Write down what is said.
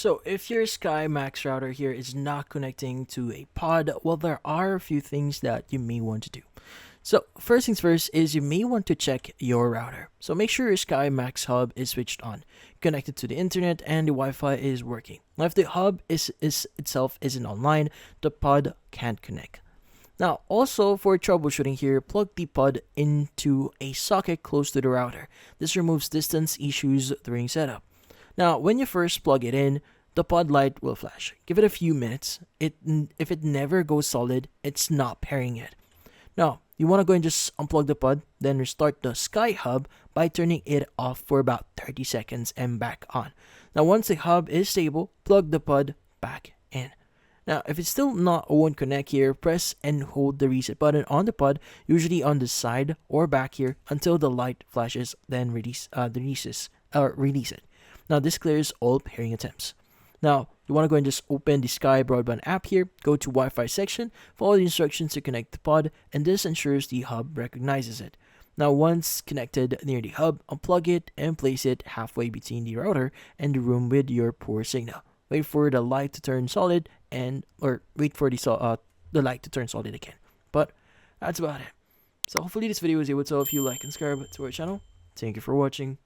So if your Sky Max router here is not connecting to a pod, well, there are a few things that you may want to do. So first things first is you may want to check your router. So make sure your Sky Max hub is switched on, connected to the internet, and the Wi-Fi is working. Now, if the hub is itself isn't online, the pod can't connect. Now, also for troubleshooting here, plug the pod into a socket close to the router. This removes distance issues during setup. Now, when you first plug it in, the pod light will flash. Give it a few minutes. If it never goes solid, it's not pairing yet. Now, you want to go and just unplug the pod, then restart the Sky Hub by turning it off for about 30 seconds and back on. Now, once the hub is stable, plug the pod back in. Now, if it's still not won't connect here, press and hold the reset button on the pod, usually on the side or back here, until the light flashes, then release it. Now, this clears all pairing attempts. Now, you want to go and just open the Sky Broadband app here, go to Wi-Fi section, follow the instructions to connect the pod, and this ensures the hub recognizes it. Now, once connected near the hub, unplug it and place it halfway between the router and the room with your poor signal. Wait for the light to turn solid or wait for the light to turn solid again. But that's about it. So hopefully this video was able to help you like and subscribe to our channel. Thank you for watching.